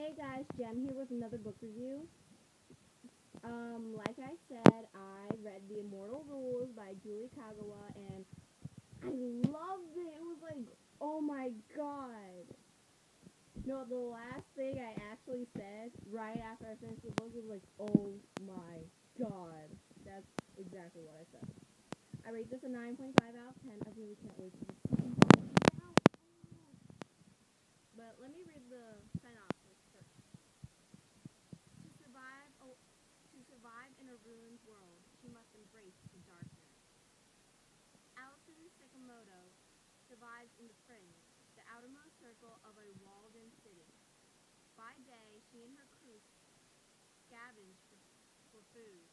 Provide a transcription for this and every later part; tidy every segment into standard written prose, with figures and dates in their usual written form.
Hey guys, Jen here with another book review. Like I said, I read The Immortal Rules by Kagawa, and I loved it. It was like, oh my god. No, the last thing I actually said right after I finished the book was like, oh my god. That's exactly what I said. I rate this a 9.5 out of 10. I really can't wait for the second book to come out. But let me read the synopsis first. To survive in a ruined world, she must embrace the darkness. Allison Sakamoto survives in the fringe, the outermost circle of a walled-in city. By day, she and her crew scavenge for food.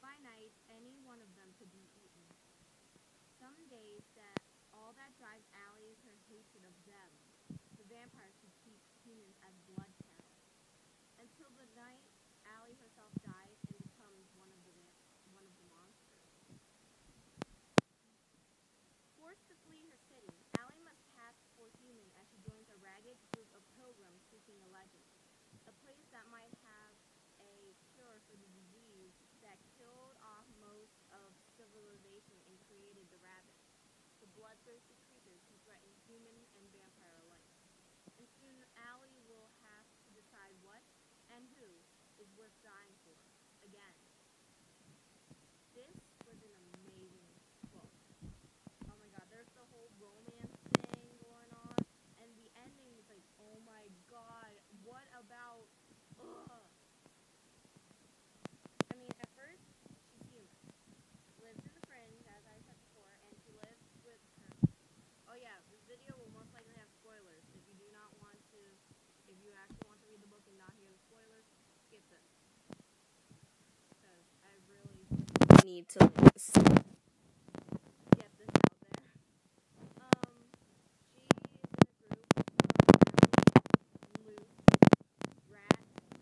By night, any one of them could be eaten. Some days all that drives Allie is her hatred of them, the vampires who keep humans as blood cattle. Until the night Allie herself dies and becomes one of the monsters. Forced to flee her city, Allie must pass for human as she joins a ragged group of pilgrims seeking a legend, a place that might have a cure for the disease that killed off most of civilization and created the rabbits, the bloodthirsty creatures who threaten human and vampire alike. And soon Allie will have to decide what and who is worth dying for, again. This was an amazing book. Oh my god, there's the whole romance thing going on, and the ending is like, oh my god, what about, ugh. I mean, at first, she's human, lives in the fringe, as I said before, and she lives with her. Oh yeah, this video will most likely have spoilers. If you actually want to read the book and not hear the spoilers, skip this. Because I really need to get this out there. She is in a group, Luke, Rat, and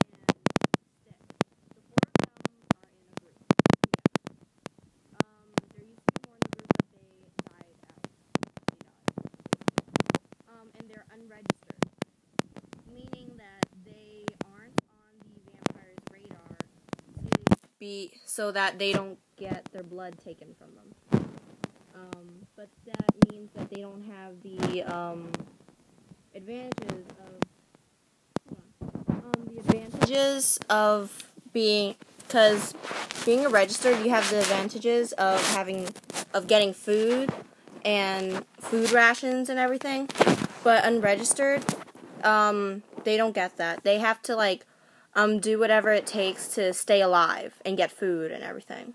Stick. The four of them are in a group. Yeah. There used to be more in the group, but they died out. And they're unregistered, meaning that they aren't on the vampire's radar so that they don't get their blood taken from them. But that means that they don't have the advantages of being, because being a registered, you have the advantages of getting food and food rations and everything. But unregistered, they don't get that. They have to do whatever it takes to stay alive and get food and everything.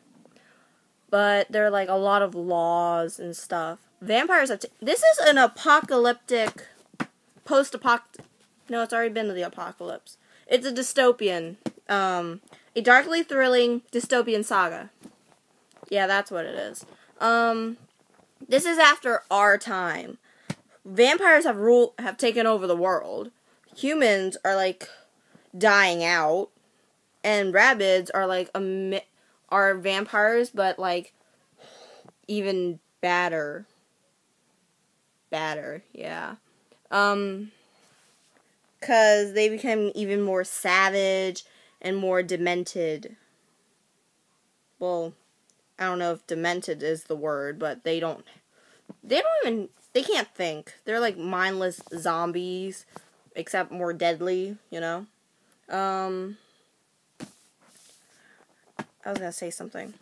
But there are a lot of laws and stuff. Vampires have this is an apocalyptic, no, it's already been the apocalypse. It's a dystopian, a darkly thrilling dystopian saga. Yeah, that's what it is. This is after our time. Vampires have taken over the world. Humans are dying out, and rabbids are vampires, but even badder, yeah. Cause they become even more savage and more demented. Well, I don't know if demented is the word, but they can't think. They're mindless zombies, except more deadly, you know? I was gonna say something.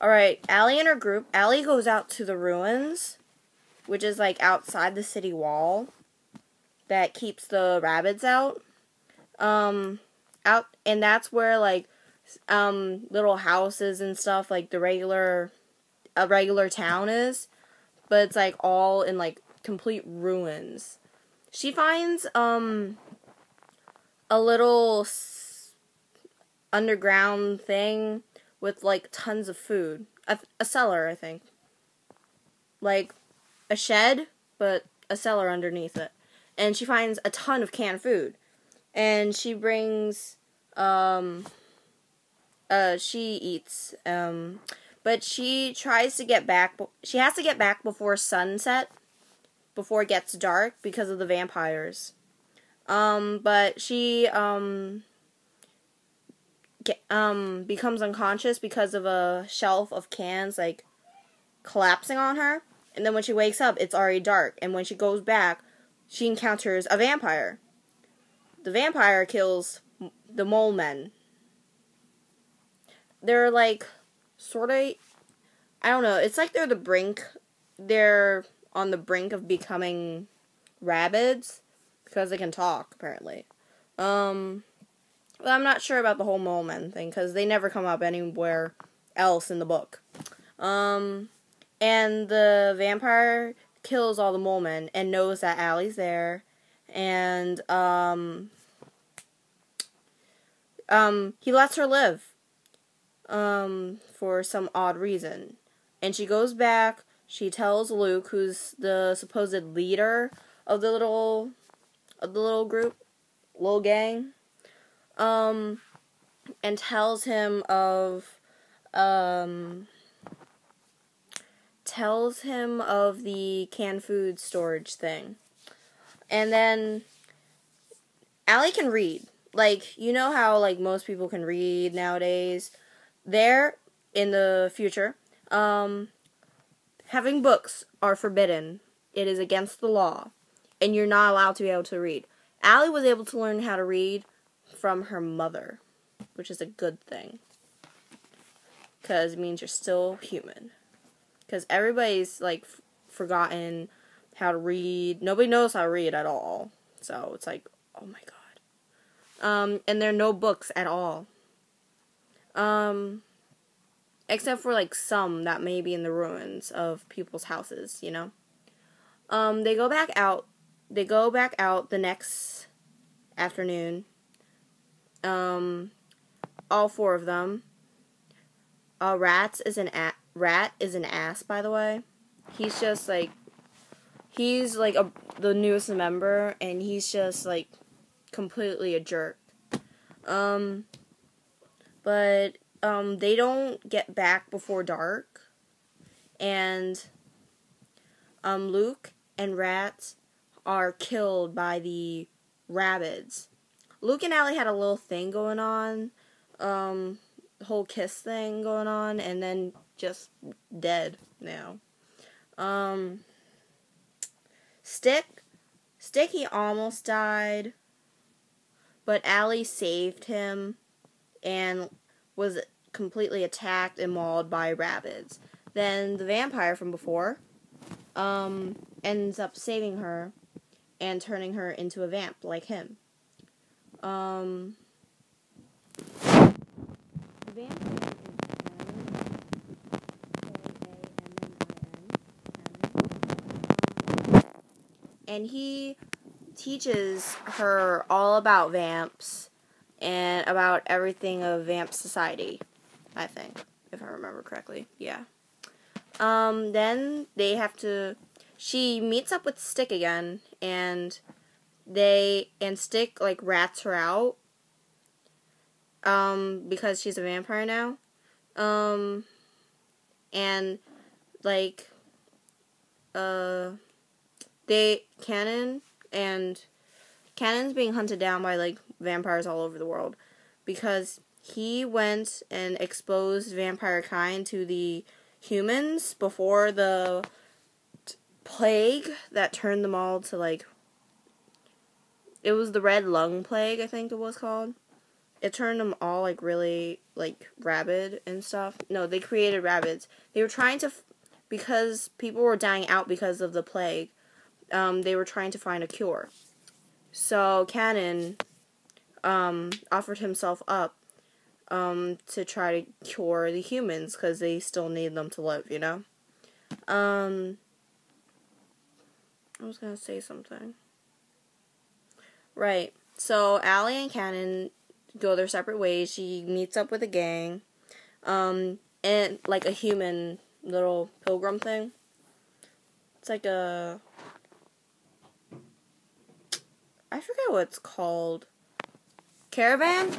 Alright, Allie and her group. Allie goes out to the ruins, which is outside the city wall that keeps the rabbits out. And that's where little houses and stuff, a regular town is. But it's all in complete ruins. She finds a little underground thing with tons of food. A cellar, I think. A shed, but a cellar underneath it. And she finds a ton of canned food. And she brings she eats but she tries to get back. She has to get back before sunset, before it gets dark, because of the vampires. But she becomes unconscious because of a shelf of cans like collapsing on her. And then when she wakes up, it's already dark. And when she goes back, she encounters a vampire. The vampire kills the mole men. They're like sort of, I don't know. It's like they're on the brink of becoming rabbits because they can talk apparently. But I'm not sure about the whole mole men thing because they never come up anywhere else in the book. And the vampire kills all the mole men and knows that Allie's there, and he lets her live for some odd reason. And she goes back, she tells Luke, who's the supposed leader of the little group, little gang, and tells him of the canned food storage thing. And then Allie can read. Like, you know how like most people can read nowadays? There, in the future, having books are forbidden. It is against the law. And you're not allowed to be able to read. Allie was able to learn how to read from her mother, which is a good thing. Because it means you're still human. Because everybody's, like, forgotten how to read. Nobody knows how to read at all. So it's like, oh my god. And there are no books at all. Except for, like, some that may be in the ruins of people's houses, you know? They go back out the next afternoon. All four of them. Rat is an ass, by the way. He's just, like, the newest member, and he's just, like, completely a jerk. But they don't get back before dark, and, Luke and Rat are killed by the rabbits. Luke and Allie had a little thing going on, whole kiss thing going on, and then just dead now. Stick, he almost died, but Allie saved him and was completely attacked and mauled by rabbits. Then the vampire from before ends up saving her and turning her into a vamp like him. The vamp's name is K-A-M-M-I-N, and he teaches her all about vamps and about everything of vamp society, I think, if I remember correctly. Yeah. Then she meets up with Stick again, and Stick, like, rats her out, because she's a vampire now, and, like, Cannon's being hunted down by, like, vampires all over the world, because he went and exposed vampire kind to the humans before the plague that turned them all to, like, it was the red lung plague, I think it was called. It turned them all, like, really, like, rabid and stuff. No, they created rabbits. They were trying to, because people were dying out because of the plague, they were trying to find a cure. So Cannon offered himself up to try to cure the humans, because they still need them to live, you know? I was gonna say something. Right. So Allie and Cannon go their separate ways. She meets up with a gang, and, like, a human little pilgrim thing. It's like I forget what it's called. Caravan?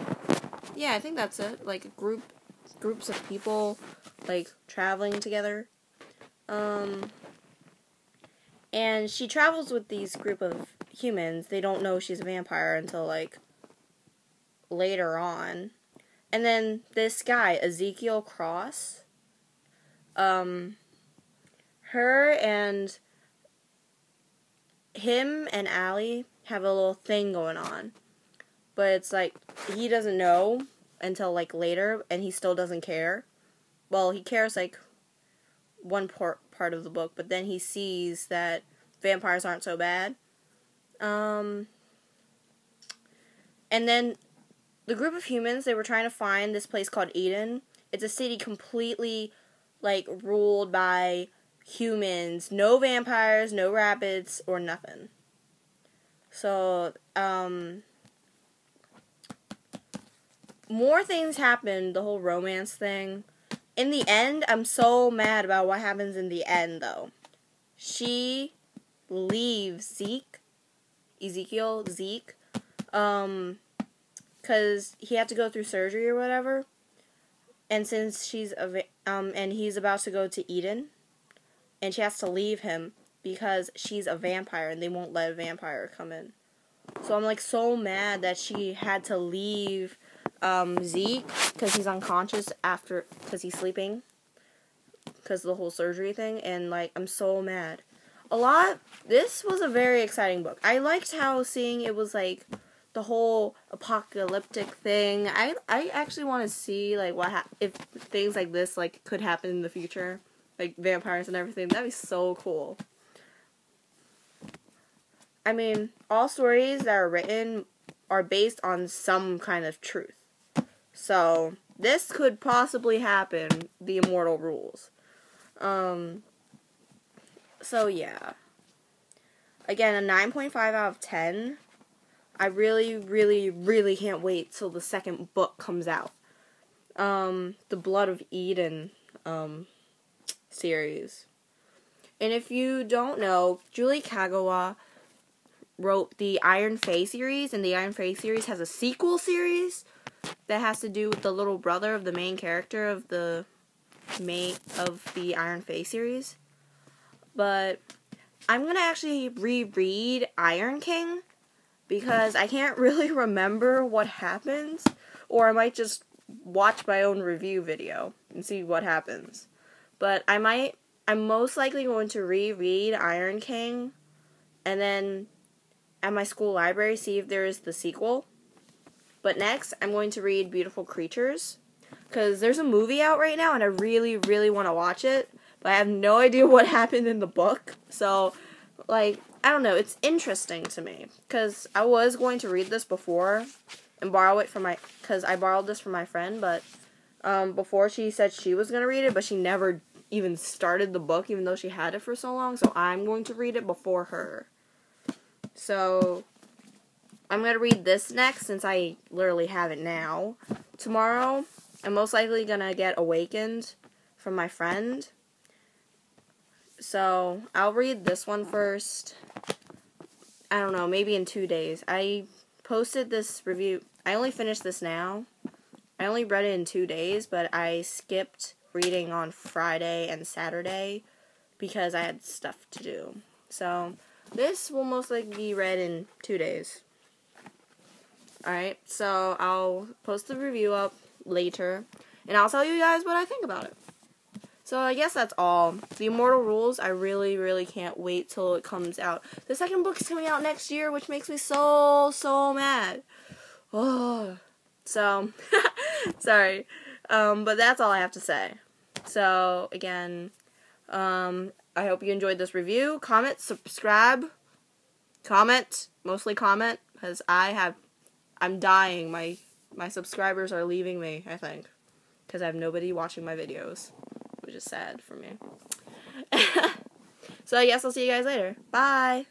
Yeah, I think that's it. Like, groups of people, like, traveling together. And she travels with these group of humans. They don't know she's a vampire until, like, later on. And then this guy, Ezekiel Cross, her and him and Allie have a little thing going on. But it's like, he doesn't know until, like, later, and he still doesn't care. Well, he cares, like, one part of the book, but then he sees that vampires aren't so bad. And then the group of humans, they were trying to find this place called Eden. It's a city completely, like, ruled by humans. No vampires, no rabbits, or nothing. So, more things happened, the whole romance thing. In the end, I'm so mad about what happens in the end, though. She leaves Zeke, because he had to go through surgery or whatever. And since she's and he's about to go to Eden, and she has to leave him because she's a vampire and they won't let a vampire come in. So I'm, like, so mad that she had to leave Zeke because he's unconscious because he's sleeping because of the whole surgery thing, and, like, I'm so mad. This was a very exciting book. I liked how seeing it was, like, the whole apocalyptic thing. I actually want to see, like, if things like this, like, could happen in the future, like vampires and everything. That'd be so cool. I mean, all stories that are written are based on some kind of truth. So, this could possibly happen, the Immortal rules. So, yeah. Again, a 9.5 out of 10. I really, really, really can't wait till the second book comes out. The Blood of Eden, series. And if you don't know, Julie Kagawa wrote the Iron Fae series, and the Iron Fae series has a sequel series that has to do with the little brother of the main character of the Iron Fae series. But I'm gonna actually reread Iron King because I can't really remember what happens, or I might just watch my own review video and see what happens. But I'm most likely going to reread Iron King, and then at my school library see if there is the sequel. But next, I'm going to read Beautiful Creatures, because there's a movie out right now, and I really, really want to watch it, but I have no idea what happened in the book. So, like, I don't know, it's interesting to me, because I was going to read this before and borrow it because I borrowed this from my friend, but before she said she was going to read it, but she never even started the book, even though she had it for so long, so I'm going to read it before her. So, I'm going to read this next, since I literally have it now. Tomorrow, I'm most likely going to get Awakened from my friend. So, I'll read this one first. I don't know, maybe in 2 days. I posted this review. I only finished this now. I only read it in 2 days, but I skipped reading on Friday and Saturday because I had stuff to do. So, this will most likely be read in 2 days. Alright, so I'll post the review up later, and I'll tell you guys what I think about it. So I guess that's all. The Immortal rules, I really, really can't wait till it comes out. The second book is coming out next year, which makes me so, so mad. Oh, so, sorry. But that's all I have to say. So, again, I hope you enjoyed this review. Comment, subscribe, comment, mostly comment, because I'm dying. My subscribers are leaving me, I think, because I have nobody watching my videos, which is sad for me. So I guess I'll see you guys later. Bye!